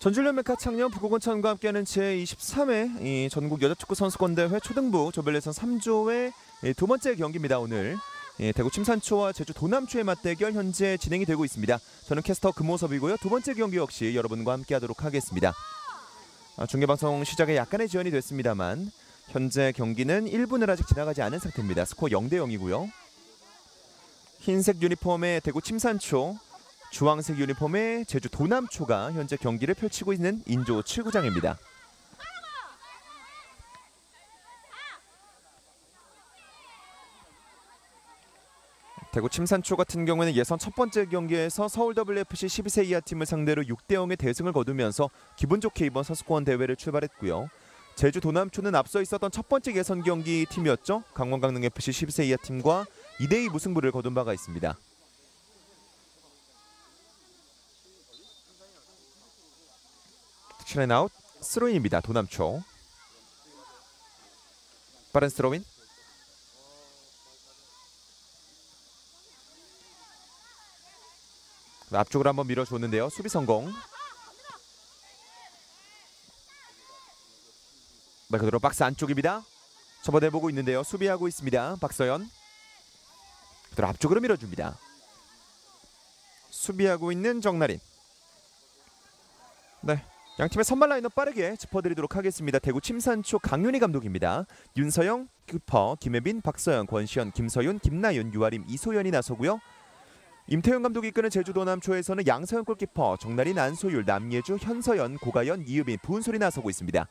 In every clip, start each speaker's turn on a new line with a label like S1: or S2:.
S1: 전주련 메카 창녕 부고건천과 함께하는 제23회 이 전국 여자축구 선수권대회 초등부 조별 예선 3조의 두 번째 경기입니다. 오늘 대구 침산초와 제주 도남초의 맞대결 현재 진행이 되고 있습니다. 저는 캐스터 금호섭이고요. 두 번째 경기 역시 여러분과 함께하도록 하겠습니다. 중계방송 시작에 약간의 지연이 됐습니다만 현재 경기는 1분을 아직 지나가지 않은 상태입니다. 스코어 0대0이고요. 흰색 유니폼의 대구 침산초, 주황색 유니폼의 제주 도남초가 현재 경기를 펼치고 있는 인조 7구장입니다. 대구 침산초 같은 경우에는 예선 첫 번째 경기에서 서울 WFC 12세 이하 팀을 상대로 6대0의 대승을 거두면서 기분 좋게 이번 선수권 대회를 출발했고요. 제주 도남초는 앞서 있었던 첫 번째 예선 경기 팀이었죠. 강원 강릉 FC 12세 이하 팀과 2대2 무승부를 거둔 바가 있습니다. 트레인 아웃, 스로인입니다. 도남초. 빠른 스로인. 앞쪽으로 한번 밀어줬는데요. 수비 성공. 말 그대로 박스 안쪽입니다. 접어내보고 있는데요. 수비하고 있습니다. 박서연. 그대로 앞쪽으로 밀어줍니다. 수비하고 있는 정나린. 네, 양팀의 선발 라인업 빠르게 짚어드리도록 하겠습니다. 대구 침산초 강윤희 감독입니다. 윤서영, 키퍼, 김혜빈, 박서연, 권시현, 김서윤, 김나윤, 유아림, 이소연이 나서고요. 임태훈 감독이 이끄는 제주도남초에서는 양서연 골키퍼, 정나린, 안소율, 남예주, 현서연, 고가연, 이유빈, 부은솔이 나서고 있습니다.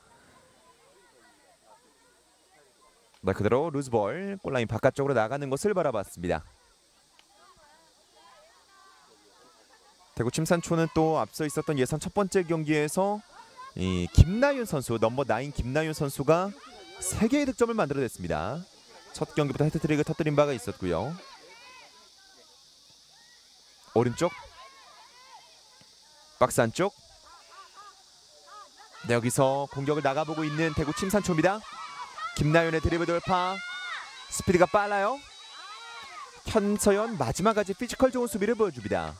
S1: 말 그대로 루즈볼, 골라인 바깥쪽으로 나가는 것을 바라봤습니다. 대구 침산초는 또 앞서 있었던 예선 첫 번째 경기에서 이 김나윤 선수, 넘버 9 김나윤 선수가 3개의 득점을 만들어냈습니다. 첫 경기부터 헤트트릭을 터뜨린 바가 있었고요. 오른쪽 박스 안쪽. 네, 여기서 공격을 나가보고 있는 대구 침산초입니다. 김나윤의 드리블 돌파, 스피드가 빨라요. 현서연 마지막까지 피지컬 좋은 수비를 보여줍니다.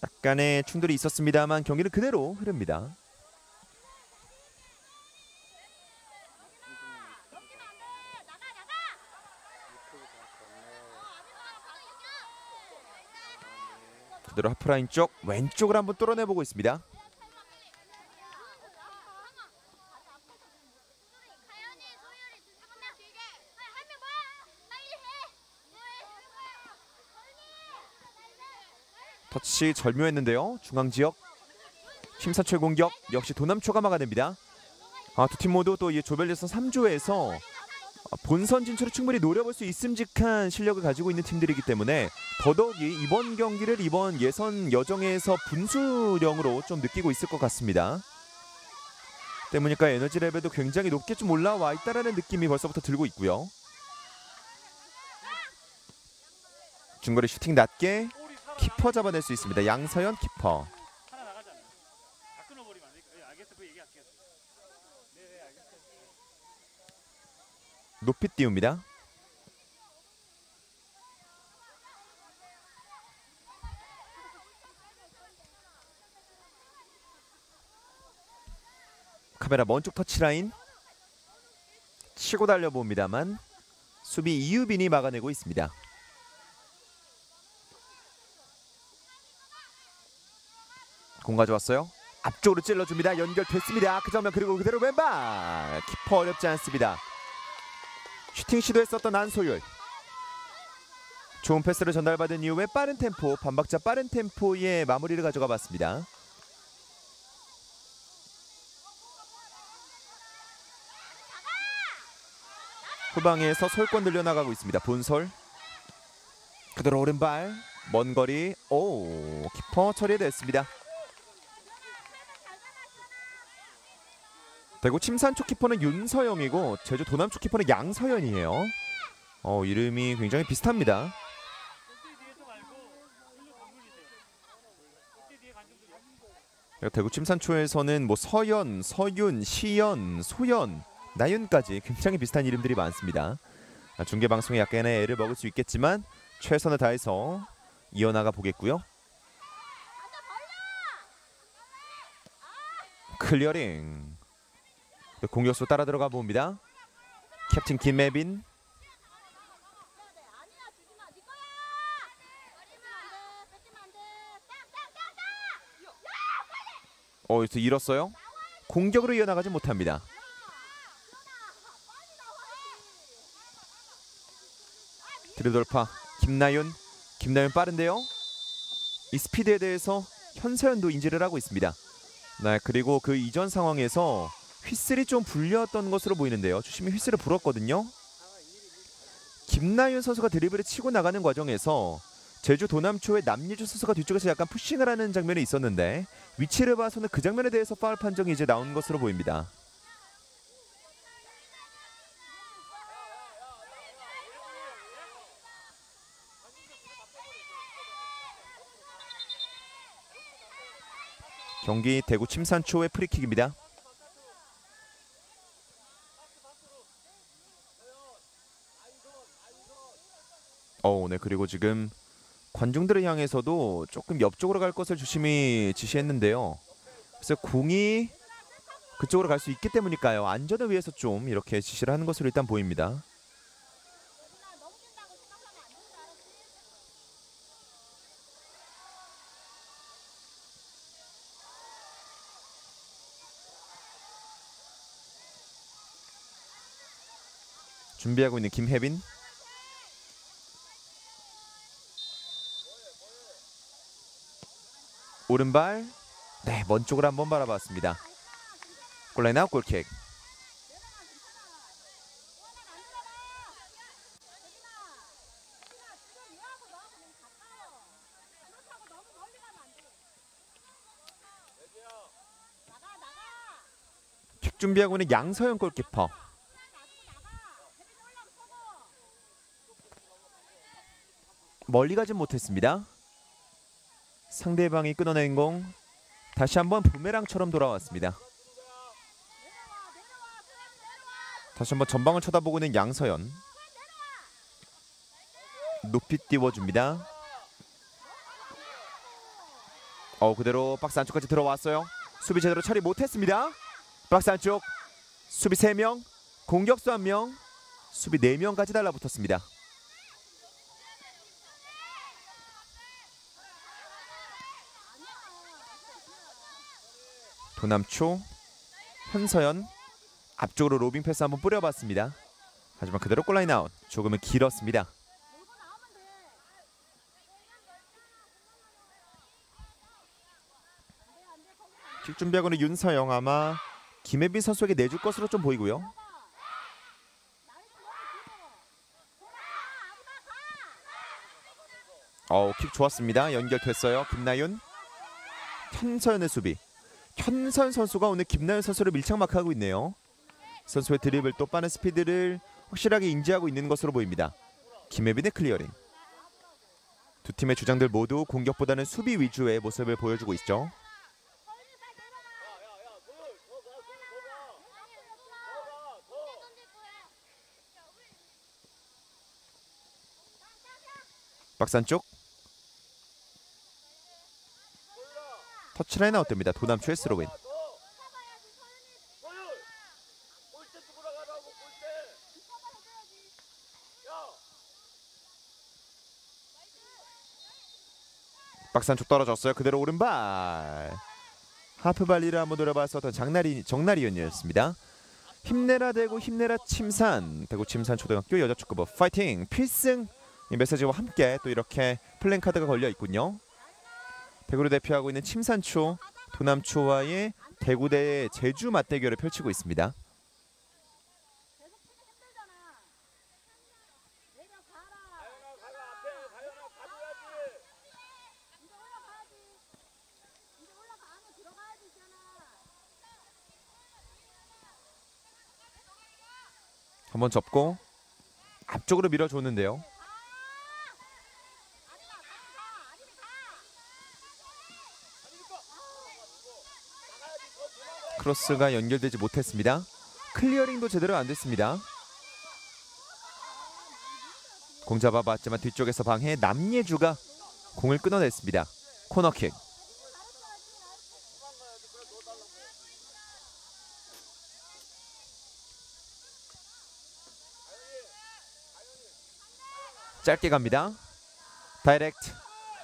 S1: 약간의 충돌이 있었습니다만 경기는 그대로 흐릅니다. 그대로 하프라인 쪽 왼쪽으로 한번 뚫어내보고 있습니다. 터치 절묘했는데요. 중앙지역 침산초의 공격 역시 도남초가 막아냅니다. 두 팀 모두 또 이 조별 예선 3조에서 본선 진출을 충분히 노려볼 수 있음직한 실력을 가지고 있는 팀들이기 때문에 더더욱이 이번 경기를 이번 예선 여정에서 분수령으로 좀 느끼고 있을 것 같습니다. 때문일까 에너지 레벨도 굉장히 높게 좀 올라와 있다라는 느낌이 벌써부터 들고 있고요. 중거리 슈팅 낮게 키퍼 잡아낼 수 있습니다. 양서연 키퍼. 높이 띄웁니다. 카메라 먼쪽 터치라인 치고 달려봅니다만 수비 이유빈이 막아내고 있습니다. 공 가져왔어요. 앞쪽으로 찔러줍니다. 연결됐습니다. 그 장면 그리고 그대로 왼발. 키퍼 어렵지 않습니다. 슈팅 시도했었던 안소율. 좋은 패스를 전달받은 이후에 빠른 템포, 반박자 빠른 템포의 마무리를 가져가 봤습니다. 후방에서 솔권 늘려나가고 있습니다. 본솔. 그대로 오른발. 먼 거리. 오, 키퍼 처리됐습니다. 대구 침산초 키퍼는 윤서영이고 제주 도남초 키퍼는 양서연이에요. 이름이 굉장히 비슷합니다. 대구 침산초에서는 뭐 서연, 서윤, 시연, 소연, 나윤까지 굉장히 비슷한 이름들이 많습니다. 중계방송에 약간의 애를 먹을 수 있겠지만 최선을 다해서 이어나가 보겠고요. 클리어링. 공격수 따라 들어가 봅니다. 캡틴 김혜빈. 여기서 잃었어요. 공격으로 이어나가지 못합니다. 드리블 돌파. 김나윤 빠른데요. 이 스피드에 대해서 현서연도 인지를 하고 있습니다. 네, 그리고 그 이전 상황에서 휘슬이 좀 불렸던 것으로 보이는데요. 주심이 휘슬을 불었거든요. 김나윤 선수가 드리블을 치고 나가는 과정에서 제주 도남초의 남예주 선수가 뒤쪽에서 약간 푸싱을 하는 장면이 있었는데 위치를 봐서는 그 장면에 대해서 파울 판정이 이제 나온 것으로 보입니다. 경기 대구 침산초의 프리킥입니다. 네, 그리고 지금 관중들을 향해서도 조금 옆쪽으로 갈 것을 주심이 지시했는데요. 그래서 공이 그쪽으로 갈 수 있기 때문일까요? 안전을 위해서 좀 이렇게 지시를 하는 것으로 일단 보입니다. 준비하고 있는 김혜빈. 오른발. 네, 먼 쪽으로 한번 바라봤습니다. 골라인 아웃 골킥. 킥 준비하고 있는 양서영 골키퍼. 멀리 가진 못했습니다. 상대방이 끊어낸 공 다시 한번 부메랑처럼 돌아왔습니다. 다시 한번 전방을 쳐다보고 있는 양서연. 높이 띄워줍니다. 그대로 박스 안쪽까지 들어왔어요. 수비 제대로 처리 못했습니다. 박스 안쪽 수비 3명, 공격수 1명, 수비 4명까지 달라붙었습니다. 도남초 현서연 앞쪽으로 로빙 패스 한번 뿌려봤습니다. 하지만 그대로 골라인 아웃. 조금은 길었습니다. 킥 준비하고는 윤서영. 아마 김혜빈 선수에게 내줄 것으로 좀 보이고요. 킥 좋았습니다. 연결됐어요. 김나윤. 현서연의 수비. 현선 선수가 오늘 김나윤 선수를 밀착 마크하고 있네요. 선수의 드리블 또 빠른 스피드를 확실하게 인지하고 있는 것으로 보입니다. 김혜빈의 클리어링. 두 팀의 주장들 모두 공격보다는 수비 위주의 모습을 보여주고 있죠. 박스 안쪽. 터치라인 아웃됩니다. 도남초의 스로인. 박스 안쪽 떨어졌어요. 그대로 오른발. 하프 발리를 한번 노려봤었던 정나리연이었습니다. 힘내라 대구, 힘내라 침산. 대구 침산 초등학교 여자축구부 파이팅 필승. 이 메시지와 함께 또 이렇게 플랜카드가 걸려 있군요. 대구를 대표하고 있는 침산초, 도남초와의 대구 대 제주 맞대결을 펼치고 있습니다. 한번 접고 앞쪽으로 밀어줬는데요. 크로스가 연결되지 못했습니다. 클리어링도 제대로 안 됐습니다. 공 잡아봤지만 뒤쪽에서 방해. 남예주가 공을 끊어냈습니다. 코너킥. 짧게 갑니다. 다이렉트.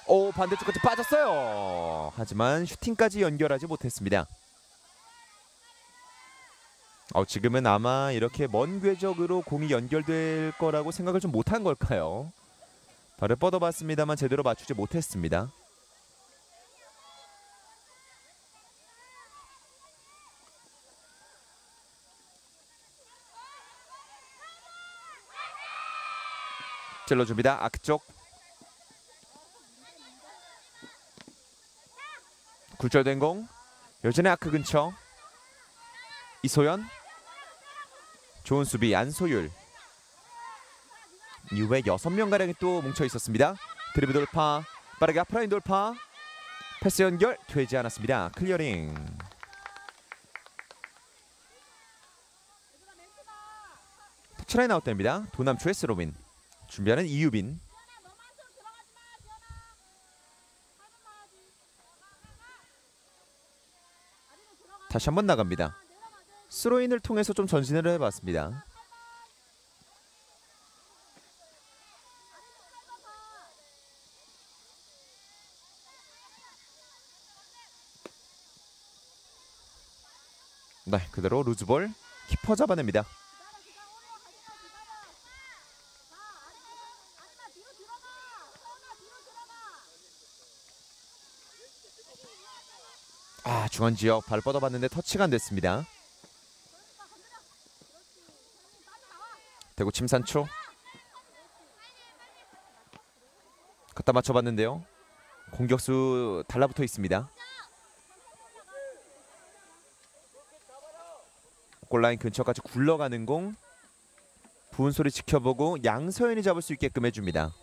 S1: 오, 반대쪽까지 빠졌어요. 하지만 슈팅까지 연결하지 못했습니다. 지금은 아마 이렇게 먼 궤적으로 공이 연결될 거라고 생각을 좀 못한 걸까요? 발을 뻗어봤습니다만 제대로 맞추지 못했습니다. 찔러줍니다. 아크쪽. 굴절된 공. 여전히 아크 근처. 이소연. 좋은 수비 안소율. 이후에 6명가량이 또 뭉쳐 있었습니다. 드리블 돌파. 빠르게 앞라인 돌파. 패스 연결 되지 않았습니다. 클리어링. 터치라인 아웃됩니다. 도남초의 스로빈. 준비하는 이유빈. 다시 한번 나갑니다. 스로인을 통해서 좀 전진을 해봤습니다. 네, 그대로 루즈볼. 키퍼 잡아냅니다. 중앙지역 발 뻗어봤는데 터치가 안 됐습니다. 대구 침산초. 갖다 맞춰봤는데요. 공격수 달라붙어 있습니다. 골라인 근처까지 굴러가는 공. 부은 소리 지켜보고 양서연이 잡을 수 있게끔 해줍니다.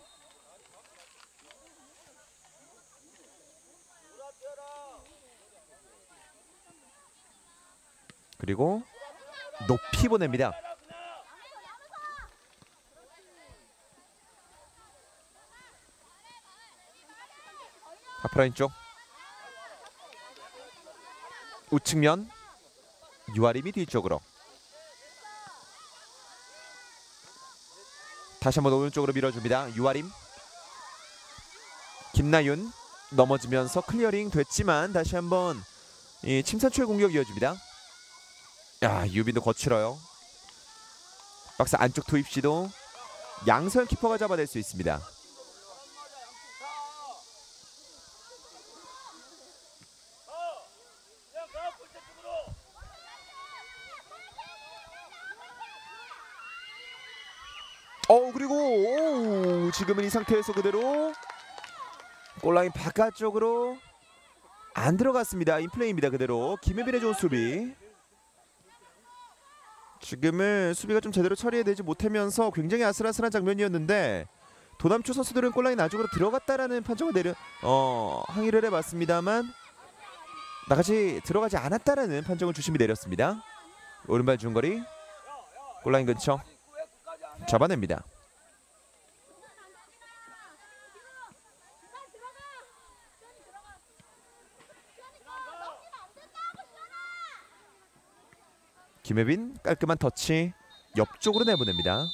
S1: 그리고 높이 보냅니다. 하프라인 쪽. 우측면. 유아림이 뒤쪽으로. 다시 한번 오른쪽으로 밀어줍니다. 유아림. 김나윤. 넘어지면서 클리어링 됐지만 다시 한번 이 침산초의 공격이 이어집니다. 유빈도 거칠어요. 박스 안쪽 투입 시도. 양서연 키퍼가 잡아낼 수 있습니다. 그리고 지금은 이 상태에서 그대로 골라인 바깥쪽으로 안 들어갔습니다. 인플레이입니다. 그대로 김혜빈의 좋은 수비. 지금은 수비가 좀 제대로 처리되지 못하면서 굉장히 아슬아슬한 장면이었는데 도남초 선수들은 골라인 안쪽으로 들어갔다라는 판정을 항의를 해봤습니다만 나같이 들어가지 않았다라는 판정을 주심이 내렸습니다. 오른발 중거리. 골라인 근처. 잡아냅니다. 김혜빈 깔끔한 터치. 옆쪽으로 내보냅니다.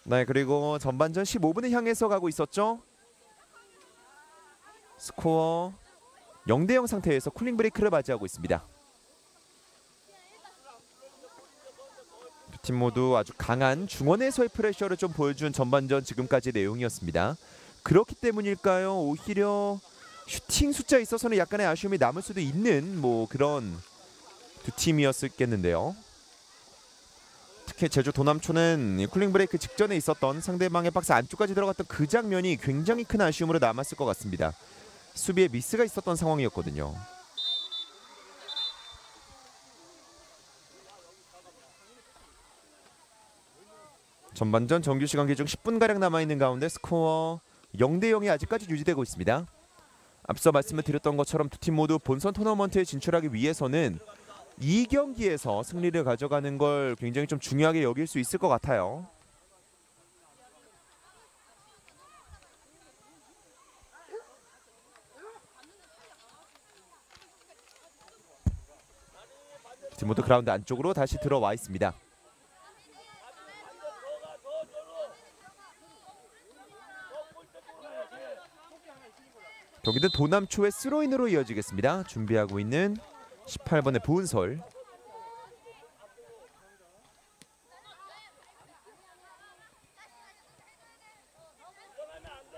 S1: 네, 그리고 전반전 15분을 향해서 가고 있었죠. 스코어 0대0 상태에서 쿨링 브레이크를 맞이하고 있습니다. 두 팀 모두 아주 강한 중원에서의 프레셔를 좀 보여준 전반전 지금까지의 내용이었습니다. 그렇기 때문일까요? 오히려 슈팅 숫자에 있어서는 약간의 아쉬움이 남을 수도 있는 그런 두 팀이었겠는데요. 특히 제주 도남초는 쿨링 브레이크 직전에 있었던 상대방의 박스 안쪽까지 들어갔던 그 장면이 굉장히 큰 아쉬움으로 남았을 것 같습니다. 수비에 미스가 있었던 상황이었거든요. 전반전 정규 시간 기준 10분가량 남아있는 가운데 스코어 0대0이 아직까지 유지되고 있습니다. 앞서 말씀을 드렸던 것처럼 두 팀 모두 본선 토너먼트에 진출하기 위해서는 이 경기에서 승리를 가져가는 걸 굉장히 좀 중요하게 여길 수 있을 것 같아요. 지금 모두 그라운드 안쪽으로 다시 들어와 있습니다. 경기는 도남초의 스로인으로 이어지겠습니다. 준비하고 있는 18번의 보은솔.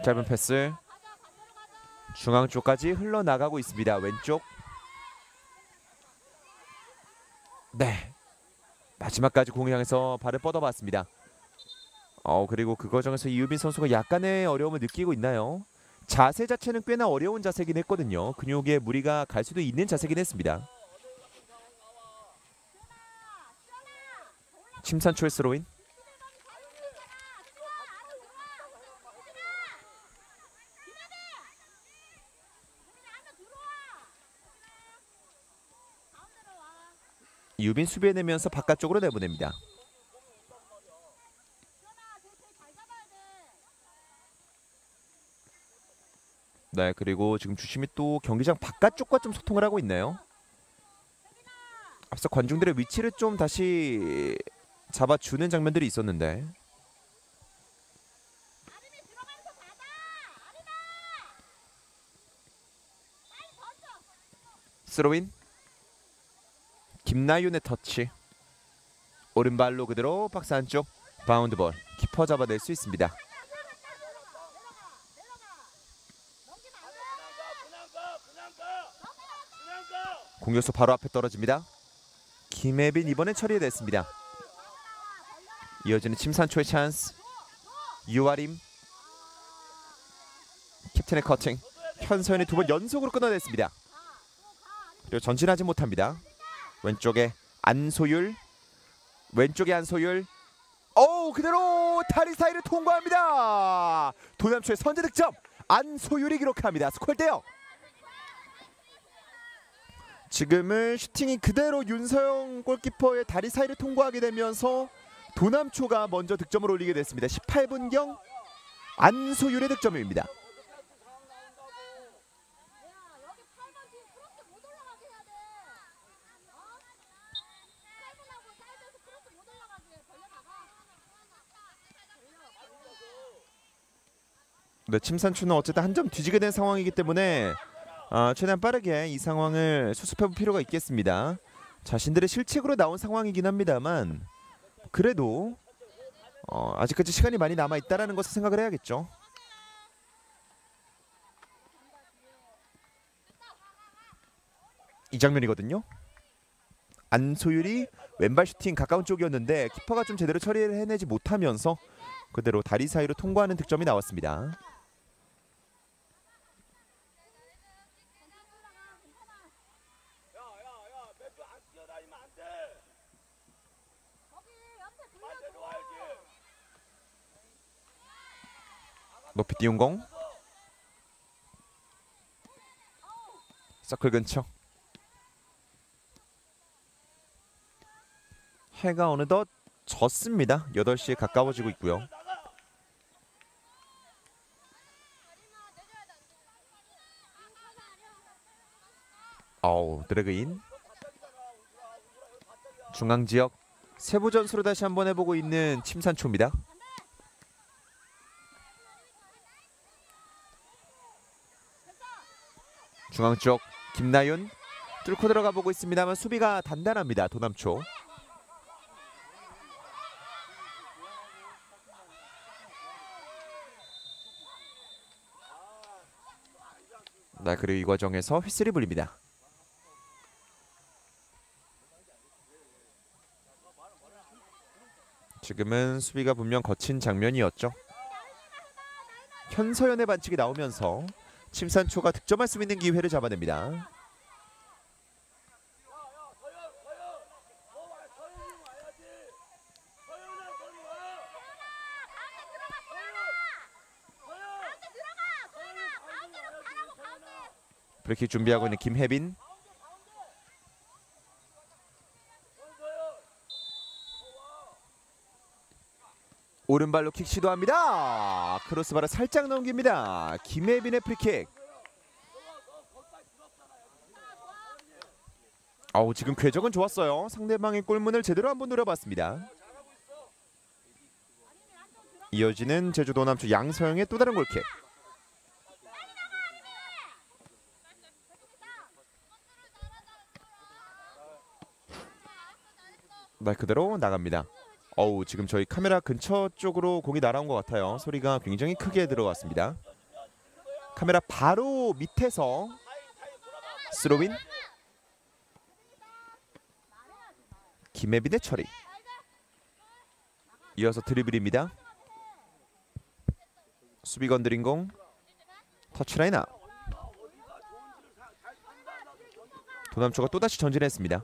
S1: 짧은 패스. 중앙 쪽까지 흘러나가고 있습니다. 왼쪽. 네. 마지막까지 공을 향해서 발을 뻗어봤습니다. 그리고 그 과정에서 이유빈 선수가 약간의 어려움을 느끼고 있나요? 자세 자체는 꽤나 어려운 자세긴 했거든요. 근육에 무리가 갈 수도 있는 자세긴 했습니다. 침산초의 스로인. 이유빈 수비해내면서 바깥쪽으로 내보냅니다. 네, 그리고 지금 주심이 또 경기장 바깥쪽과 좀 소통을 하고 있네요. 앞서 관중들의 위치를 좀 다시 잡아주는 장면들이 있었는데. 스로인. 김나윤의 터치. 오른발로 그대로 박스 안쪽. 바운드볼. 키퍼 잡아낼 수 있습니다. 공격수 바로 앞에 떨어집니다. 김혜빈 이번에 처리됐습니다. 이어지는 침산초의 찬스. 유아림. 캡틴의 커팅. 현서연이 두 번 연속으로 끊어냈습니다. 그리고 전진하지 못합니다. 왼쪽에 안소율. 왼쪽에 안소율. 그대로 다리 사이를 통과합니다. 도남초의 선제 득점. 안소율이 기록합니다. 스코어 1대0. 지금은 슈팅이 그대로 윤서영 골키퍼의 다리 사이를 통과하게 되면서 도남초가 먼저 득점을 올리게 됐습니다. 18분경 안소율의 득점입니다. 네, 침산초는 어쨌든 한 점 뒤지게 된 상황이기 때문에 최대한 빠르게 이 상황을 수습해볼 필요가 있겠습니다. 자신들의 실책으로 나온 상황이긴 합니다만 그래도 아직까지 시간이 많이 남아있다는 것을 생각을 해야겠죠. 이 장면이거든요. 안소율이 왼발 슈팅 가까운 쪽이었는데 키퍼가 좀 제대로 처리를 해내지 못하면서 그대로 다리 사이로 통과하는 득점이 나왔습니다. 높이 띄운 공. 서클 근처. 해가 어느덧 졌습니다. 8시에 가까워지고 있고요. 드래그인. 중앙지역 세부 전술을 다시 한번 해보고 있는 침산초입니다. 중앙 쪽 김나윤 뚫고 들어가 보고 있습니다만 수비가 단단합니다. 도남초. 네, 그리고 이 과정에서 휘슬이 불립니다. 지금은 수비가 분명 거친 장면이었죠. 현서연의 반칙이 나오면서 침산초가 득점할 수 있는 기회를 잡아냅니다. 브레이크 준비하고 있는 김혜빈. 오른발로 킥 시도합니다. 크로스바를 살짝 넘깁니다. 김혜빈의 프리킥. 지금 궤적은 좋았어요. 상대방의 골문을 제대로 한번 노려봤습니다. 이어지는 제주도 남초 양서영의 또 다른 골킥. 네, 그대로 나갑니다. 지금 저희 카메라 근처 쪽으로 공이 날아온 것 같아요. 소리가 굉장히 크게 들어왔습니다. 카메라 바로 밑에서 스로빈, 김혜빈의 처리. 이어서 드리블입니다. 수비 건드린 공, 터치라인 아웃. 도남초가 또다시 전진했습니다.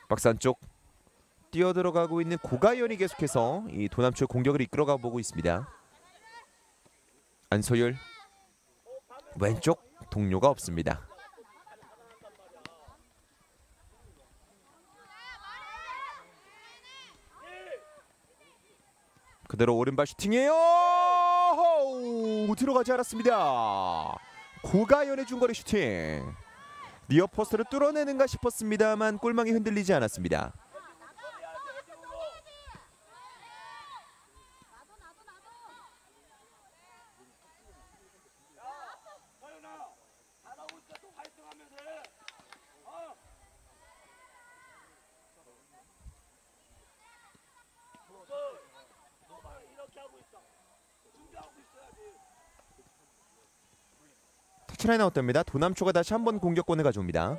S1: 박스 안쪽 뛰어들어가고 있는 고가연이 계속해서 이 도남초의 공격을 이끌어가 보고 있습니다. 안소율 왼쪽 동료가 없습니다. 그대로 오른발 슈팅이에요. 들어가지 않았습니다. 고가연의 중거리 슈팅. 니어포스트를 뚫어내는가 싶었습니다만 골망이 흔들리지 않았습니다. 터치라인 아웃됩니다. 도남초가 다시 한번 공격권을 가져옵니다.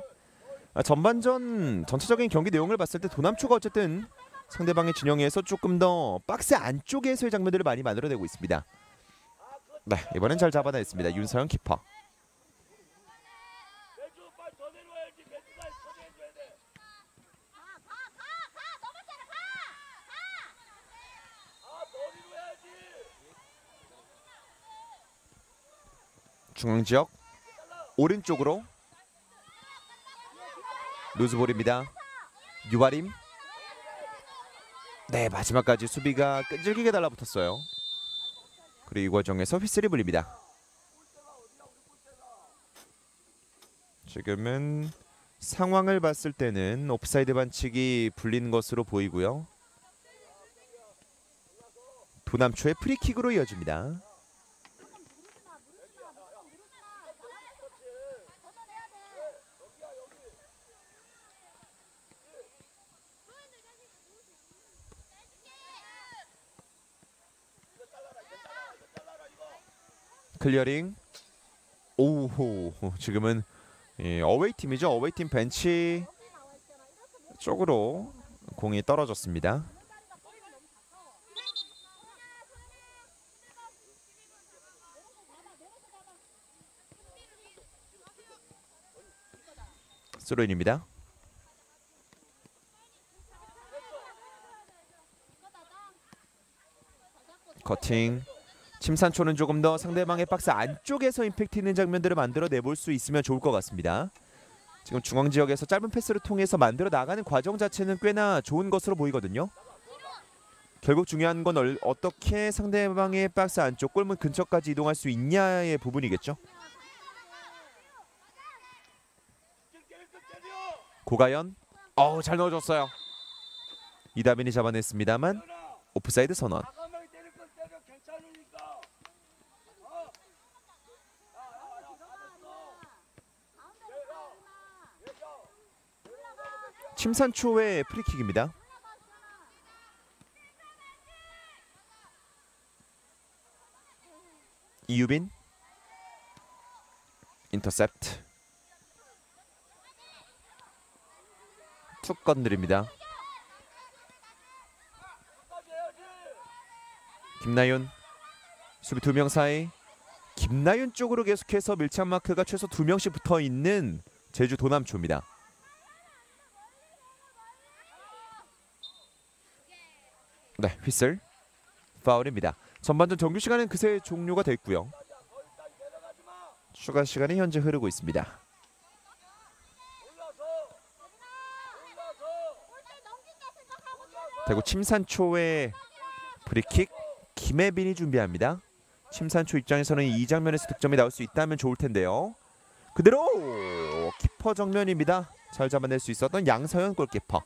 S1: 전반전 전체적인 경기 내용을 봤을 때 도남초가 어쨌든 상대방의 진영에서 조금 더 박스 안쪽에서의 장면들을 많이 만들어내고 있습니다. 네, 이번엔 잘 잡아냈습니다. 윤서영 키퍼. 중앙지역 오른쪽으로 루즈볼입니다. 유아림. 네, 마지막까지 수비가 끈질기게 달라붙었어요. 그리고 이 과정에서 휘슬이 불립니다. 지금은 상황을 봤을 때는 옵사이드 반칙이 불린 것으로 보이고요. 도남초의 프리킥으로 이어집니다. 클리어링. 오호, 지금은 어웨이 팀이죠. 어웨이 팀 벤치 쪽으로 공이 떨어졌습니다. 스로인입니다. 커팅. 침산초는 조금 더 상대방의 박스 안쪽에서 임팩트 있는 장면들을 만들어 내볼 수 있으면 좋을 것 같습니다. 지금 중앙 지역에서 짧은 패스를 통해서 만들어 나가는 과정 자체는 꽤나 좋은 것으로 보이거든요. 결국 중요한 건 어떻게 상대방의 박스 안쪽 골문 근처까지 이동할 수 있냐의 부분이겠죠. 고가연. 잘 넣어줬어요. 이다빈이 잡아냈습니다만 오프사이드 선언. 침산초의 프리킥입니다. 이유빈. 인터셉트. 툭 건드립니다. 김나윤. 수비 2명 사이. 김나윤 쪽으로 계속해서 밀착 마크가 최소 2명씩 붙어있는 제주 도남초입니다. 네, 휘슬. 파울입니다. 전반전 정규 시간은 그새 종료가 됐고요. 추가 시간이 현재 흐르고 있습니다. 대구 침산초의 프리킥 김혜빈이 준비합니다. 침산초 입장에서는 이 장면에서 득점이 나올 수 있다면 좋을 텐데요. 그대로 키퍼 정면입니다. 잘 잡아낼 수 있었던 양서현 골키퍼.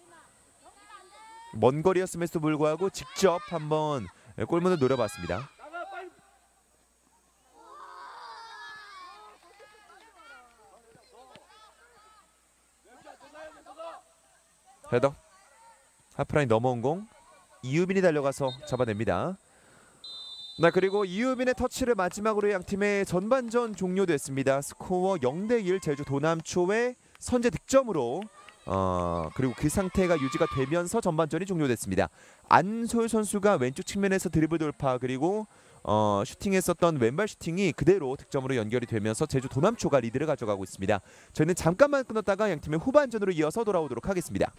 S1: 먼 거리였음에도 불구하고 직접 한번 골문을 노려봤습니다. 헤더. 하프라인 넘어온 공 이유빈이 달려가서 잡아냅니다. 네, 그리고 이유빈의 터치를 마지막으로 양팀의 전반전 종료됐습니다. 스코어 0대1 제주 도남초의 선제 득점으로 그리고 그 상태가 유지가 되면서 전반전이 종료됐습니다. 안소율 선수가 왼쪽 측면에서 드리블 돌파 그리고 슈팅했었던 왼발 슈팅이 그대로 득점으로 연결이 되면서 제주 도남초가 리드를 가져가고 있습니다. 저희는 잠깐만 끊었다가 양팀의 후반전으로 이어서 돌아오도록 하겠습니다.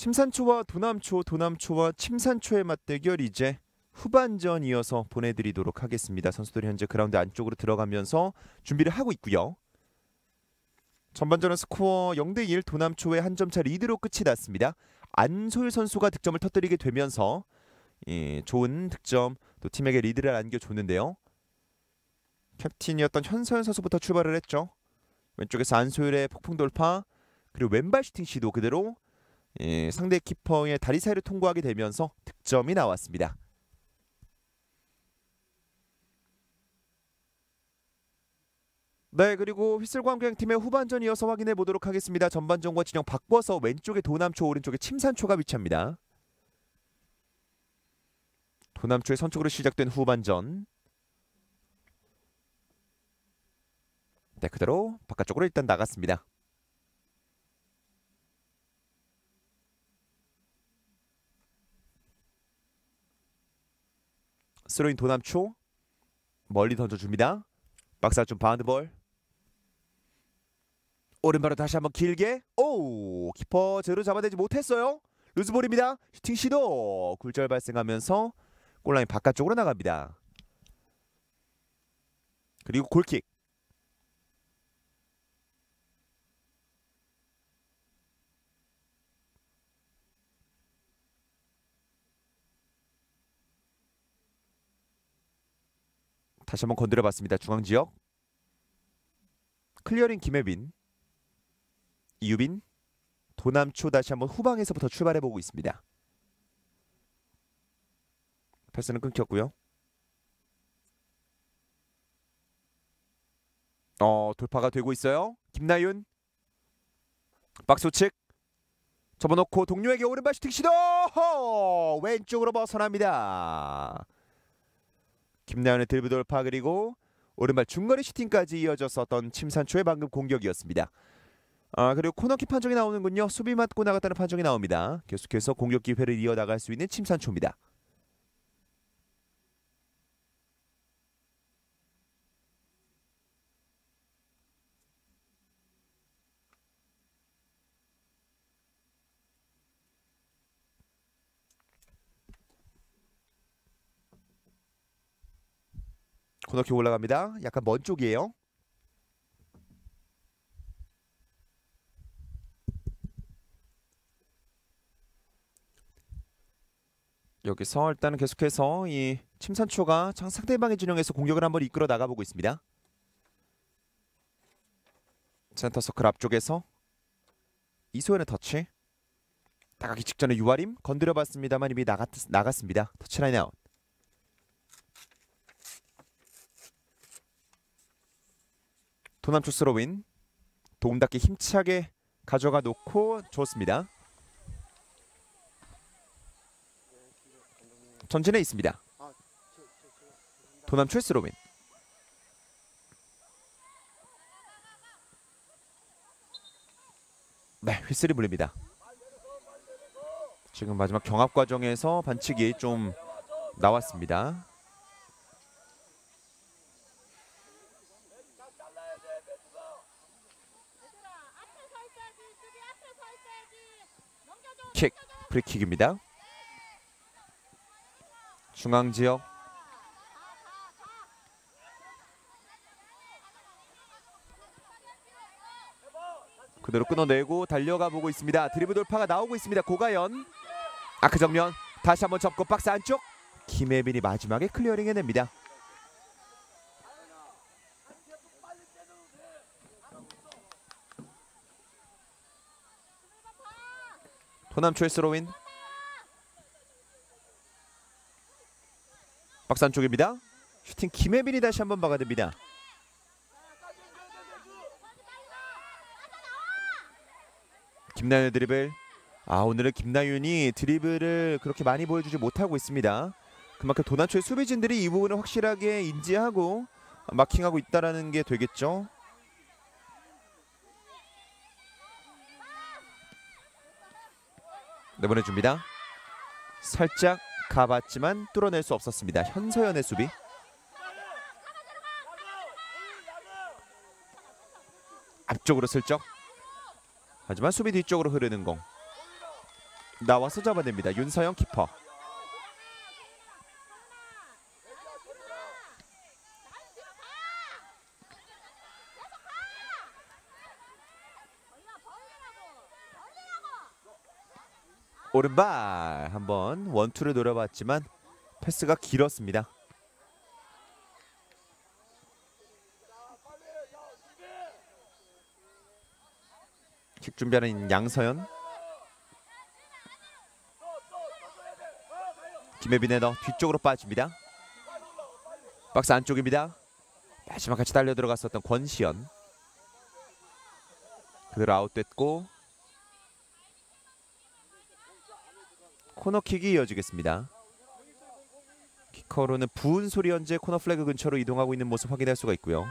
S1: 침산초와 도남초, 도남초와 침산초의 맞대결 이제 후반전 이어서 보내드리도록 하겠습니다. 선수들이 현재 그라운드 안쪽으로 들어가면서 준비를 하고 있고요. 전반전은 스코어 0대1 도남초의 한 점차 리드로 끝이 났습니다. 안소율 선수가 득점을 터뜨리게 되면서 좋은 득점 또 팀에게 리드를 안겨줬는데요. 캡틴이었던 현서연 선수부터 출발을 했죠. 왼쪽에서 안소율의 폭풍 돌파 그리고 왼발 슈팅 시도 그대로 상대 키퍼의 다리 사이를 통과하게 되면서 득점이 나왔습니다. 네, 그리고 휘슬광경팀의 후반전 이어서 확인해 보도록 하겠습니다. 전반전과 진영 바꿔서 왼쪽에 도남초, 오른쪽에 침산초가 위치합니다. 도남초의 선축으로 시작된 후반전. 네, 그대로 바깥쪽으로 일단 나갔습니다. 스로인 도남초 멀리 던져줍니다. 박스 좀 바운드볼. 오른발로 다시 한번 길게. 오, 키퍼 제대로 잡아내지 못했어요. 루즈볼입니다. 슈팅 시도 굴절 발생하면서 골라인 바깥쪽으로 나갑니다. 그리고 골킥. 다시 한번 건드려봤습니다. 중앙지역. 클리어링 김혜빈. 이유빈. 도남초 다시 한번 후방에서부터 출발해보고 있습니다. 패스는 끊겼고요. 돌파가 되고 있어요. 김나윤. 박스 우측. 접어놓고 동료에게 오른발 슈팅 시도. 왼쪽으로 벗어납니다. 김나윤의 드리블 돌파 그리고 오른발 중거리 슈팅까지 이어졌었던 침산초의 방금 공격이었습니다. 그리고 코너킥 판정이 나오는군요. 수비 맞고 나갔다는 판정이 나옵니다. 계속해서 공격 기회를 이어나갈 수 있는 침산초입니다. 코너킥 올라갑니다. 약간 먼 쪽이에요. 여기서 일단은 계속해서 이 침산초가 상대방의 진영에서 공격을 한번 이끌어 나가보고 있습니다. 센터 서클 앞쪽에서 이소연의 터치. 나가기 직전에 유아림 건드려봤습니다만 이미 나갔습니다. 터치라인 아웃. 도남초 스로윈. 도움닫기 힘차게 가져가 놓고 좋습니다. 전진해 있습니다. 도남초의 스로윈. 네, 휘슬이 불립니다. 지금 마지막 경합 과정에서 반칙이 좀 나왔습니다. 킥, 프리킥입니다. 중앙지역. 그대로 끊어내고 달려가 보고 있습니다. 드리블 돌파가 나오고 있습니다. 고가연. 아크 정면 다시 한번 접고 박스 안쪽. 김혜빈이 마지막에 클리어링 해냅니다. 도남초의 스로인. 박스 안쪽입니다. 슈팅 김혜빈이 다시 한번 막아냅니다. 김나윤의 드리블. 오늘은 김나윤이 드리블을 그렇게 많이 보여주지 못하고 있습니다. 그만큼 도남초의 수비진들이 이 부분을 확실하게 인지하고 마킹하고 있다는 게 되겠죠. 내보내줍니다. 살짝 가봤지만 뚫어낼 수 없었습니다. 현서연의 수비. 앞쪽으로 슬쩍. 하지만 수비 뒤쪽으로 흐르는 공. 나와서 잡아냅니다. 윤서영 키퍼. 오른발 한번 원투를 노려봤지만 패스가 길었습니다. 킥 준비하는 양서연. 김혜빈 헤더 뒤쪽으로 빠집니다. 박스 안쪽입니다. 마지막 같이 달려 들어갔었던 권시연. 그대로 아웃됐고 코너킥이 이어지겠습니다. 키커로는 부은 소리 현재 코너 플래그 근처로 이동하고 있는 모습 확인할 수가 있고요.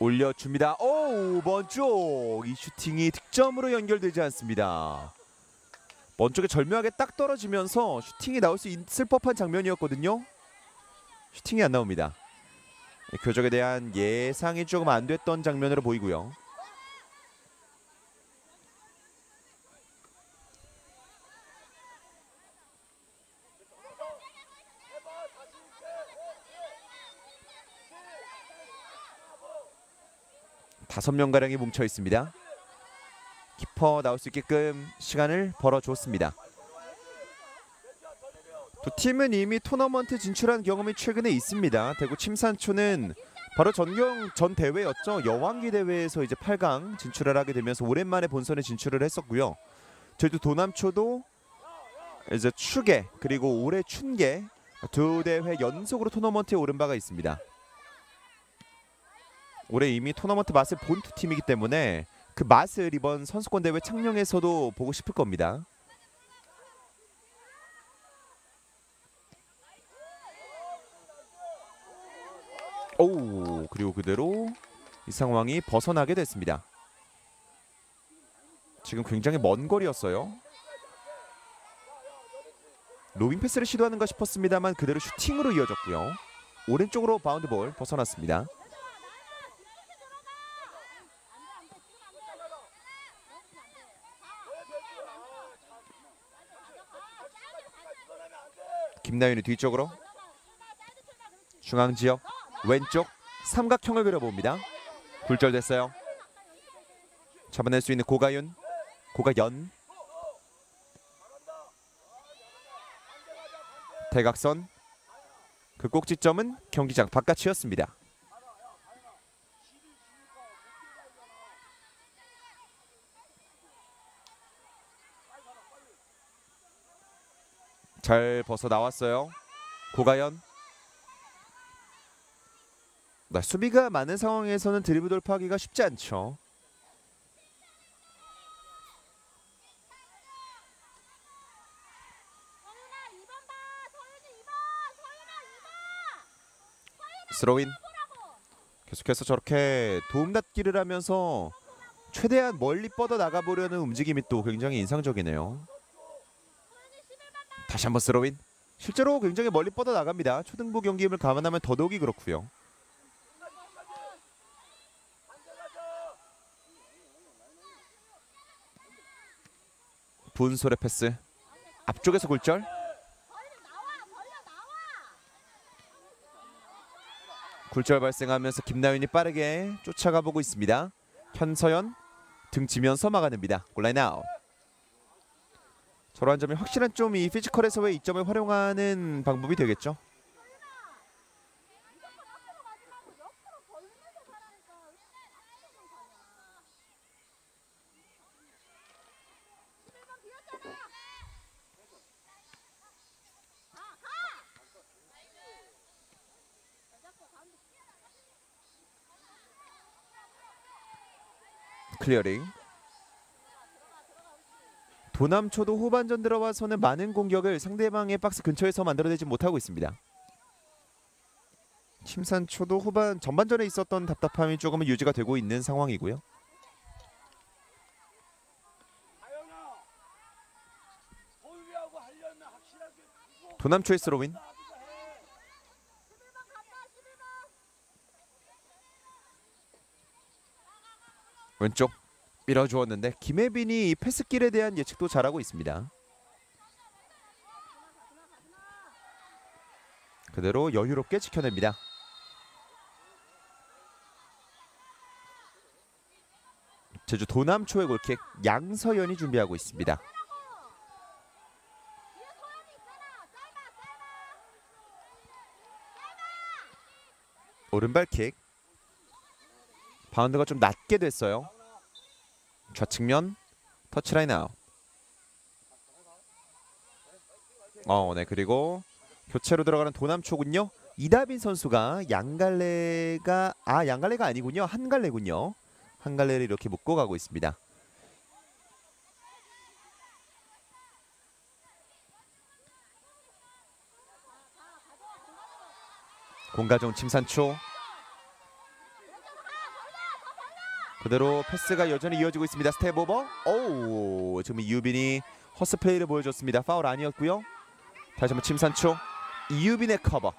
S1: 올려줍니다. 오, 먼쪽 이 슈팅이 득점으로 연결되지 않습니다. 먼쪽에 절묘하게 딱 떨어지면서 슈팅이 나올 수 있을 법한 장면이었거든요. 슈팅이 안 나옵니다. 궤적에 대한 예상이 조금 안 됐던 장면으로 보이고요. 다섯 명가량이 뭉쳐 있습니다. 키퍼 나올 수 있게끔 시간을 벌어줬습니다. 두 팀은 이미 토너먼트 진출한 경험이 최근에 있습니다. 대구 침산초는 바로 전 대회였죠. 여왕기 대회에서 이제 8강 진출을 하게 되면서 오랜만에 본선에 진출을 했었고요. 저희도 도남초도 이제 추계 그리고 올해 춘계 두 대회 연속으로 토너먼트에 오른 바가 있습니다. 올해 이미 토너먼트 맛을 본 두 팀이기 때문에 그 맛을 이번 선수권 대회 창녕에서도 보고 싶을 겁니다. 오, 그리고 그대로 이 상황이 벗어나게 됐습니다. 지금 굉장히 먼 거리였어요. 로빙 패스를 시도하는가 싶었습니다만 그대로 슈팅으로 이어졌고요. 오른쪽으로 바운드볼 벗어났습니다. 김나윤이 뒤쪽으로 중앙지역 왼쪽 삼각형을 그려봅니다. 굴절됐어요. 잡아낼 수 있는 고가연 대각선 그 꼭지점은 경기장 바깥이었습니다. 잘 벗어 나왔어요. 고가연. 수비가 많은 상황에서는 드리블 돌파하기가 쉽지 않죠. 스로인. 계속해서 저렇게 도움닫기를 하면서 최대한 멀리 뻗어 나가보려는 움직임이 또 굉장히 인상적이네요. 다시 한번 스로인. 실제로 굉장히 멀리 뻗어 나갑니다. 초등부 경기임을 감안하면 더더욱이 그렇고요. 분솔의 패스. 앞쪽에서 굴절. 굴절 발생하면서 김나윤이 빠르게 쫓아가 보고 있습니다. 현서연 등지면서 막아냅니다. 골라인 아웃. 저러한 점이 확실한 좀 이 피지컬에서의 이점을 활용하는 방법이 되겠죠. 클리어링. 도남초도 후반전 들어와서는 많은 공격을 상대방의 박스 근처에서 만들어내지 못하고 있습니다. 침산초도 전반전에 있었던 답답함이 조금은 유지가 되고 있는 상황이고요. 도남초의 스로윈. 왼쪽 밀어주었는데 김혜빈이 이 패스길에 대한 예측도 잘하고 있습니다. 그대로 여유롭게 지켜냅니다. 제주 도남초의 골킥 양서연이 준비하고 있습니다. 오른발킥. 바운드가 좀 낮게 됐어요. 좌측면 터치라인 아웃. 네, 그리고 교체로 들어가는 도남초군요. 이다빈 선수가 양갈래가 아니군요. 한갈래군요. 한갈래를 이렇게 묶고 가고 있습니다. 공가정 침산초. 그대로 패스가 여전히 이어지고 있습니다. 스텝 오버. 오, 지금 이유빈이 허스 플레이를 보여줬습니다. 파울 아니었고요. 다시 한번 침산초. 이유빈의 커버.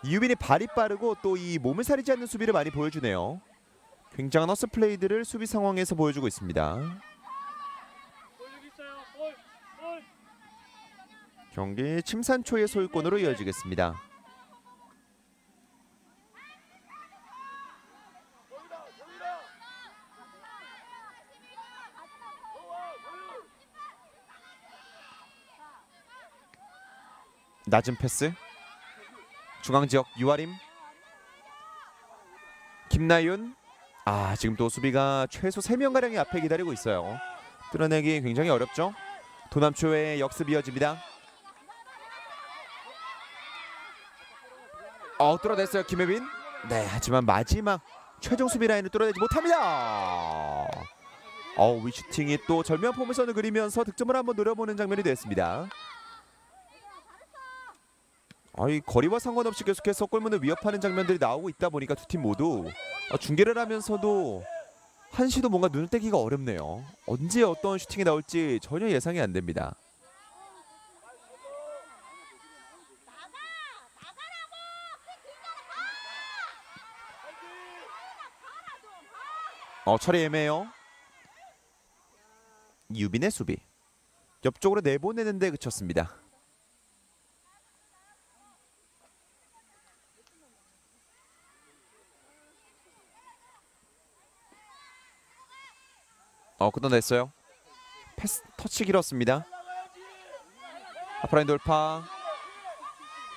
S1: 이유빈이 발이 빠르고 또 이 몸을 사리지 않는 수비를 많이 보여주네요. 굉장한 허스 플레이들을 수비 상황에서 보여주고 있습니다. 경기 침산초의 소유권으로 이어지겠습니다. 낮은 패스. 중앙지역 유아림. 김나윤. 지금 또 수비가 최소 3명가량이 앞에 기다리고 있어요. 뚫어내기 굉장히 어렵죠. 도남초의 역습 이어집니다. 뚫어냈어요 김혜빈. 네, 하지만 마지막 최종 수비 라인을 뚫어내지 못합니다. 위슈팅이 또 절묘한 포메이션을 그리면서 득점을 한번 노려보는 장면이 됐습니다. 이 거리와 상관없이 계속해서 골문을 위협하는 장면들이 나오고 있다 보니까 두 팀 모두 중계를 하면서도 한시도 뭔가 눈을 떼기가 어렵네요. 언제 어떤 슈팅이 나올지 전혀 예상이 안 됩니다. 처리 애매해요. 유빈의 수비. 옆쪽으로 내보내는데 그쳤습니다. 끊어냈어요. 패스 터치 길었습니다. 하프라인 돌파.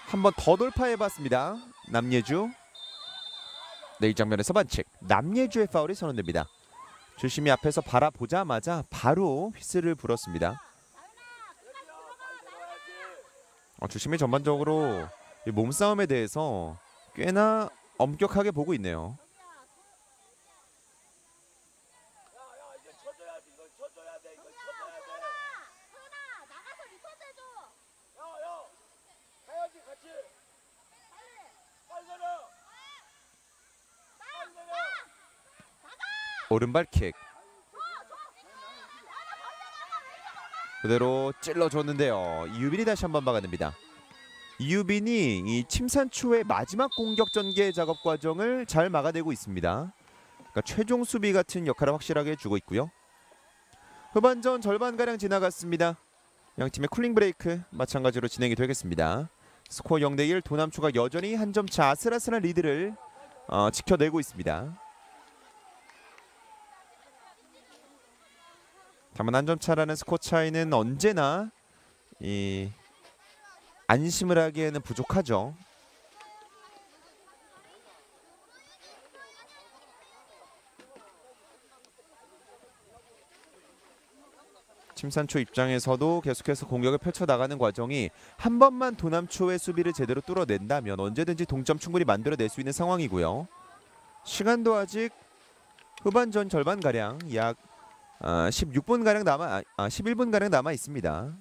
S1: 한 번 더 돌파해봤습니다. 남예주. 네, 이 장면에서 반칙. 남예주의 파울이 선언됩니다. 주심이 앞에서 바라보자마자 바로 휘슬을 불었습니다. 주심이 전반적으로 이 몸싸움에 대해서 꽤나 엄격하게 보고 있네요. 오른발킥. 그대로 찔러줬는데요. 이유빈이 다시 한번 막아냅니다. 이유빈이 이 침산초의 마지막 공격 전개 작업 과정을 잘 막아내고 있습니다. 그러니까 최종 수비 같은 역할을 확실하게 해주고 있고요. 후반전 절반가량 지나갔습니다. 양팀의 쿨링 브레이크 마찬가지로 진행이 되겠습니다. 스코어 0대1. 도남초가 여전히 한 점차 아슬아슬한 리드를 지켜내고 있습니다. 다만 한 점 차라는 스코어 차이는 언제나 안심을 하기에는 부족하죠. 침산초 입장에서도 계속해서 공격을 펼쳐나가는 과정이 한 번만 도남초의 수비를 제대로 뚫어낸다면 언제든지 동점 충분히 만들어낼 수 있는 상황이고요. 시간도 아직 후반전 절반가량 약 16분가량 11분가량 남아 있습니다.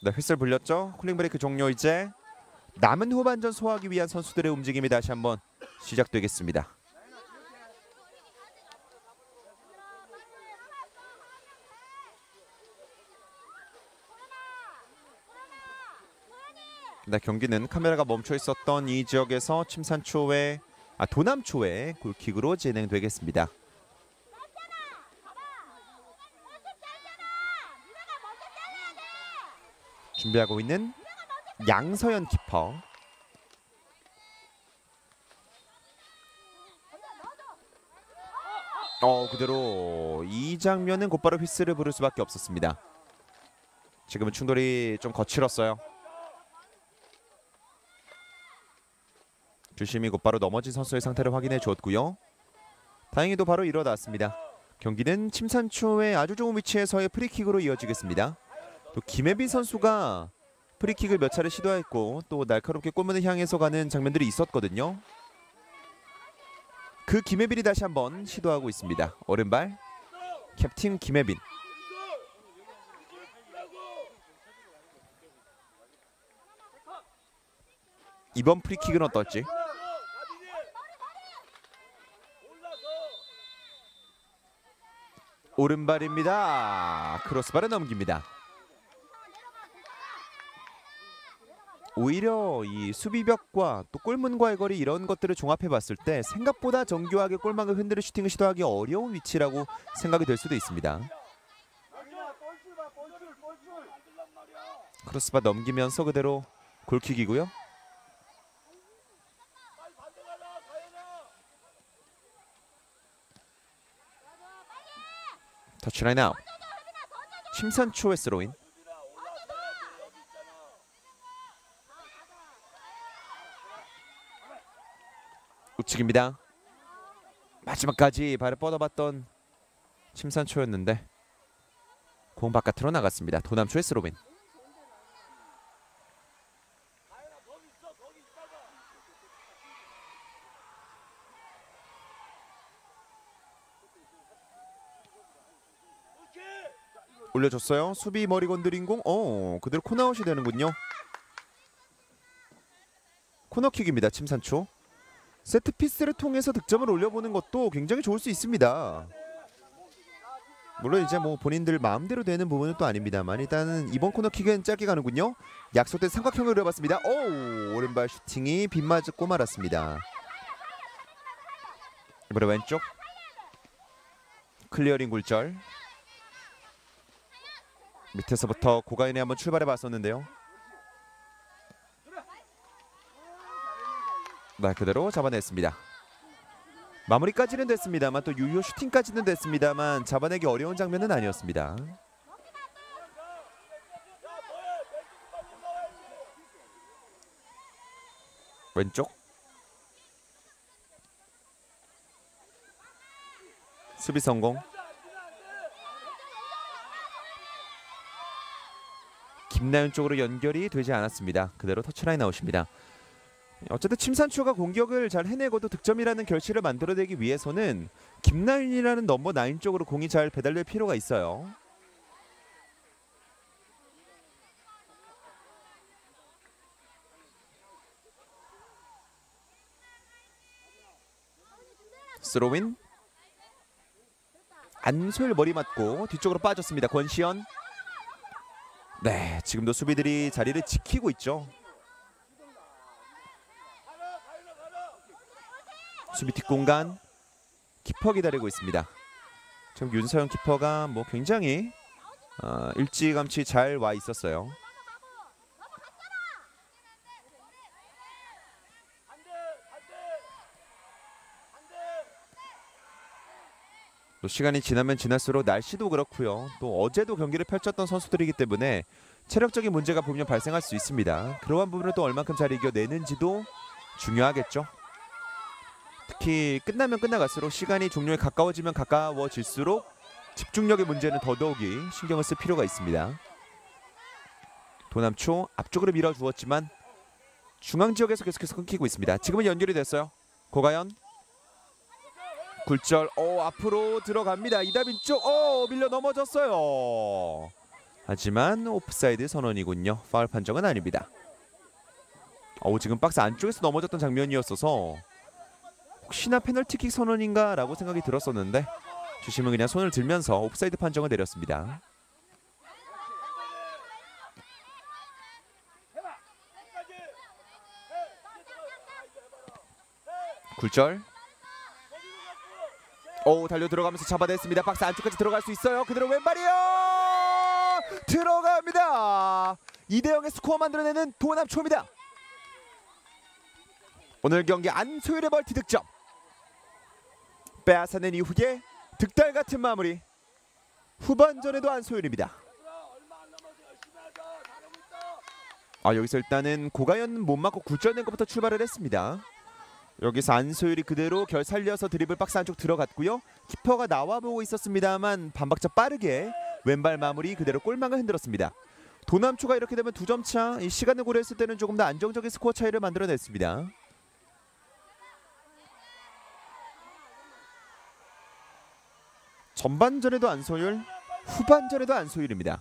S1: 네, 휘슬 불렸죠. 쿨링 브레이크 종료. 이제 남은 후반전 소화하기 위한 선수들의 움직임이 다시 한번 시작되겠습니다. 네, 경기는 카메라가 멈춰 있었던 이 지역에서 침산초의 도남초의 골킥으로 진행되겠습니다. 준비하고 있는 양서연 키퍼. 그대로 이 장면은 곧바로 휘슬을 부를 수밖에 없었습니다. 지금은 충돌이 좀 거칠었어요. 주심이 곧바로 넘어진 선수의 상태를 확인해 주었고요. 다행히도 바로 일어났습니다. 경기는 침산초의 아주 좋은 위치에서의 프리킥으로 이어지겠습니다. 또 김혜빈 선수가 프리킥을 몇 차례 시도했고 또 날카롭게 골문을 향해서 가는 장면들이 있었거든요. 그 김혜빈이 다시 한번 시도하고 있습니다. 오른발 캡틴 김혜빈. 이번 프리킥은 어떨지. 오른발입니다. 크로스바를 넘깁니다. 오히려 이 수비벽과 또 골문과의 거리 이런 것들을 종합해 봤을 때 생각보다 정교하게 골망을 흔들어 슈팅을 시도하기 어려운 위치라고 생각이 될 수도 있습니다. 크로스바 넘기면서 그대로 골킥이고요. 터치라인 아웃. 침산초의 스로인. 우측입니다. 마지막까지 발을 뻗어봤던 침산초였는데 공 바깥으로 나갔습니다. 도남초의 스로인. 올려줬어요. 수비 머리 건드린 공. 그대로 코너아웃이 되는군요. 코너킥입니다. 침산초. 세트피스를 통해서 득점을 올려보는 것도 굉장히 좋을 수 있습니다. 물론 이제 뭐 본인들 마음대로 되는 부분은 또 아닙니다만 일단은 이번 코너킥은 짧게 가는군요. 약속된 삼각형을 그려봤습니다. 오른발 슈팅이 빗맞고 말았습니다. 이번에 왼쪽 클리어링 굴절. 밑에서부터 고가인에 한번 출발해 봤었는데요. 네, 그대로 잡아냈습니다. 마무리까지는 됐습니다만 또 유효 슈팅까지는 됐습니다만 잡아내기 어려운 장면은 아니었습니다. 왼쪽 수비 성공. 김나윤 쪽으로 연결이 되지 않았습니다. 그대로 터치라인 아웃입니다. 어쨌든 침산초가 공격을 잘 해내고도 득점이라는 결실을 만들어내기 위해서는 김나윤이라는 넘버 9 쪽으로 공이 잘 배달될 필요가 있어요. 스로윈. 안소율 머리 맞고 뒤쪽으로 빠졌습니다. 권시현. 네, 지금도 수비들이 자리를 지키고 있죠. 수비 뒷공간 키퍼 기다리고 있습니다. 지금 윤서영 키퍼가 뭐 굉장히 일찌감치 잘 와 있었어요. 또 시간이 지나면 지날수록 날씨도 그렇고요. 또 어제도 경기를 펼쳤던 선수들이기 때문에 체력적인 문제가 분명 발생할 수 있습니다. 그러한 부분을 또 얼만큼 잘 이겨내는지도 중요하겠죠. 특히 끝나면 끝나갈수록 시간이 종료에 가까워지면 가까워질수록 집중력의 문제는 더더욱이 신경을 쓸 필요가 있습니다. 도남초 앞쪽으로 밀어주었지만 중앙지역에서 계속해서 끊기고 있습니다. 지금은 연결이 됐어요. 고가연. 굴절. 앞으로 들어갑니다. 이다빈 쪽. 밀려 넘어졌어요. 하지만 오프사이드 선언이군요. 파울 판정은 아닙니다. 지금 박스 안쪽에서 넘어졌던 장면이었어서 혹시나 페널티킥 선언인가 라고 생각이 들었었는데 주심은 그냥 손을 들면서 오프사이드 판정을 내렸습니다. 굴절. 달려 들어가면서 잡아냈습니다. 박스 안쪽까지 들어갈 수 있어요. 그대로 왼발이요. 들어갑니다. 2대0의 스코어 만들어내는 도남초입니다. 오늘 경기 안소율의 멀티 득점. 빼앗아낸 이후에 득달 같은 마무리. 후반전에도 안소율입니다. 여기서 일단은 고가연 못 맞고 굴절된 것부터 출발을 했습니다. 여기서 안소율이 그대로 결 살려서 드리블 박스 안쪽 들어갔고요. 키퍼가 나와보고 있었습니다만 반박자 빠르게 왼발 마무리 그대로 골망을 흔들었습니다. 도남초가 이렇게 되면 2점 차, 이 시간을 고려했을 때는 조금 더 안정적인 스코어 차이를 만들어냈습니다. 전반전에도 안소율, 후반전에도 안소율입니다.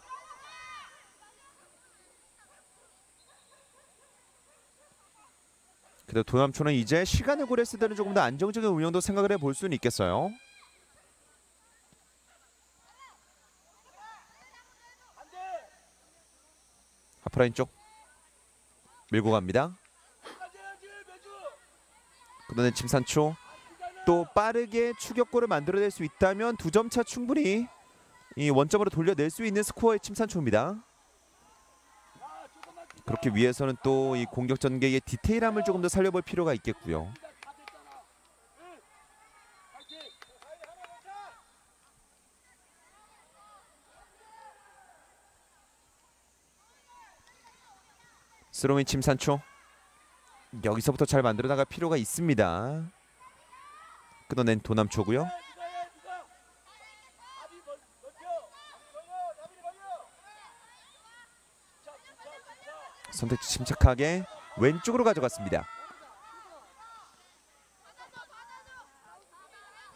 S1: 그래도 도남초는 이제 시간을 고려했을 때는 조금 더 안정적인 운영도 생각을 해볼 수는 있겠어요. 하프라인 쪽 밀고 갑니다. 그다음에 침산초 또 빠르게 추격골을 만들어낼 수 있다면 2점 차 충분히 이 원점으로 돌려낼 수 있는 스코어의 침산초입니다. 그렇게 위해서는 또 이 공격 전개의 디테일함을 조금 더 살려볼 필요가 있겠고요. 스로민 침산초 여기서부터 잘 만들어 나갈 필요가 있습니다. 끊어낸 도남초고요. 선택지 침착하게 왼쪽으로 가져갔습니다.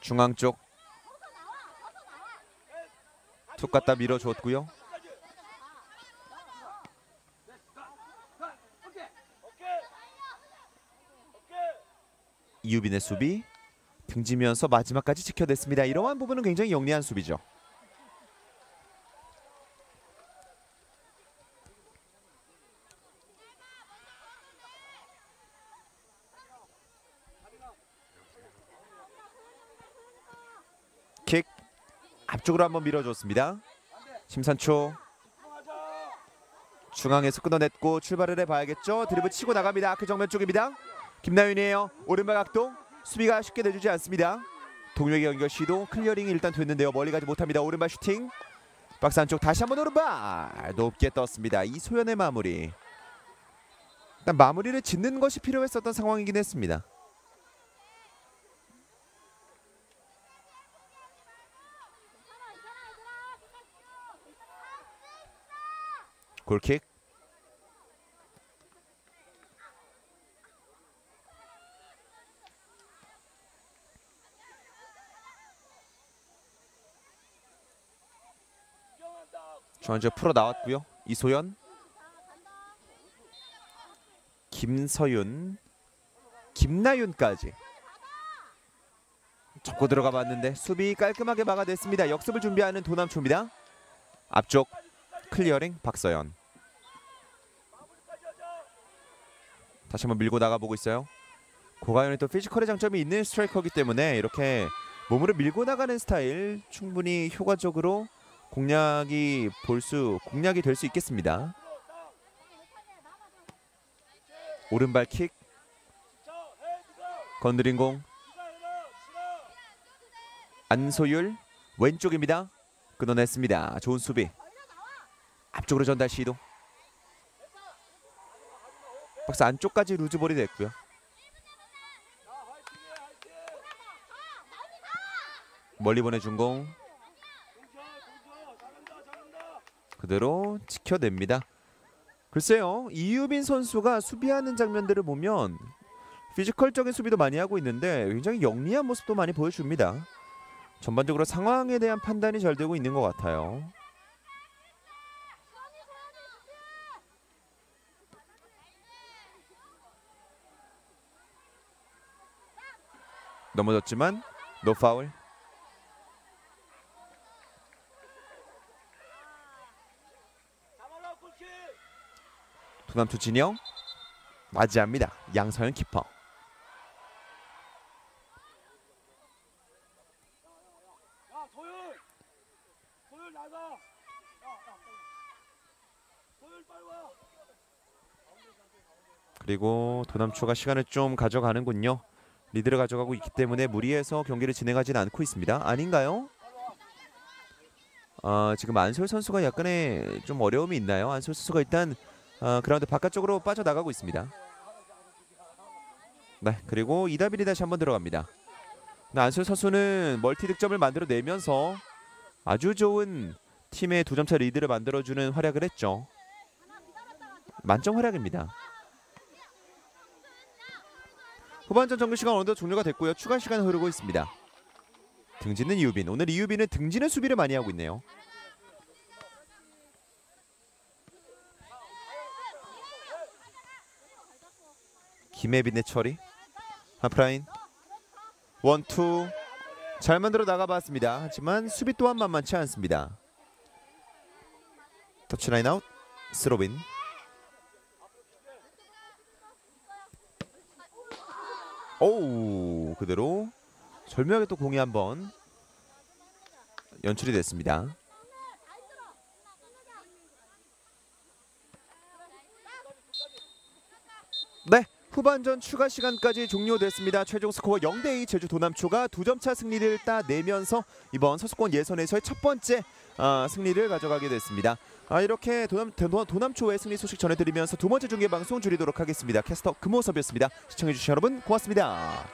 S1: 중앙 쪽 툭 갖다 밀어줬고요. 이유빈의 수비 등지면서 마지막까지 지켜냈습니다. 이러한 부분은 굉장히 영리한 수비죠. 킥 앞쪽으로 한번 밀어줬습니다. 심산초 중앙에서 끊어냈고 출발을 해봐야겠죠. 드리블 치고 나갑니다. 그 정면 쪽입니다. 김나윤이에요. 오른발 각도 수비가 쉽게 내주지 않습니다. 동료에게 연결 시도 클리어링이 일단 됐는데요. 멀리 가지 못합니다. 오른발 슈팅 박스 안쪽 다시 한번 오른발 높게 떴습니다. 이소연의 마무리. 일단 마무리를 짓는 것이 필요했었던 상황이긴 했습니다. 골킥 중앙지역 풀어 나왔고요. 이소연 김서윤 김나윤까지 접고 들어가 봤는데 수비 깔끔하게 막아냈습니다. 역습을 준비하는 도남초입니다. 앞쪽 클리어링 박서연 다시 한번 밀고 나가보고 있어요. 고가연이 또 피지컬의 장점이 있는 스트라이커이기 때문에 이렇게 몸으로 밀고 나가는 스타일 충분히 효과적으로 공략이 될 수 있겠습니다. 오른발 킥 건드린 공 안소율 왼쪽입니다. 끊어냈습니다. 좋은 수비 앞쪽으로 전달 시도 박스 안쪽까지 루즈볼이 됐고요. 멀리 보내준 공 그대로 지켜냅니다. 글쎄요, 이유빈 선수가 수비하는 장면들을 보면 피지컬적인 수비도 많이 하고 있는데 굉장히 영리한 모습도 많이 보여줍니다. 전반적으로 상황에 대한 판단이 잘 되고 있는 것 같아요. 넘어졌지만 노 파울. 도남초 진영 맞이합니다. 양서현 키퍼. 그리고 도남초가 시간을 좀 가져가는군요. 리드를 가져가고 있기 때문에 무리해서 경기를 진행하지는 않고 있습니다. 아닌가요? 지금 안솔 선수가 약간의 좀 어려움이 있나요? 안솔 선수가 일단 그라운드 바깥쪽으로 빠져나가고 있습니다. 네, 그리고 이다빌이 다시 한번 들어갑니다. 안솔 선수는 멀티 득점을 만들어내면서 아주 좋은 팀의 2점차 리드를 만들어주는 활약을 했죠. 만점 활약입니다. 후반전 정규 시간 어느덧 종료가 됐고요. 추가 시간 흐르고 있습니다. 등지는 이유빈. 오늘 이유빈은 등지는 수비를 많이 하고 있네요. 김혜빈의 처리. 하프라인. 원투. 잘 만들어 나가봤습니다. 하지만 수비 또한 만만치 않습니다. 터치라인 아웃. 스로빈. 오우, 그대로 절묘하게 또 공이 한번 연출이 됐습니다. 네, 후반전 추가 시간까지 종료됐습니다. 최종 스코어 0대2 제주 도남초가 2점차 승리를 따내면서 이번 서수권 예선에서의 첫 번째 승리를 가져가게 됐습니다. 이렇게 도남초의 승리 소식 전해드리면서 두 번째 중계 방송 줄이도록 하겠습니다. 캐스터 금호섭이었습니다. 시청해주신 여러분 고맙습니다.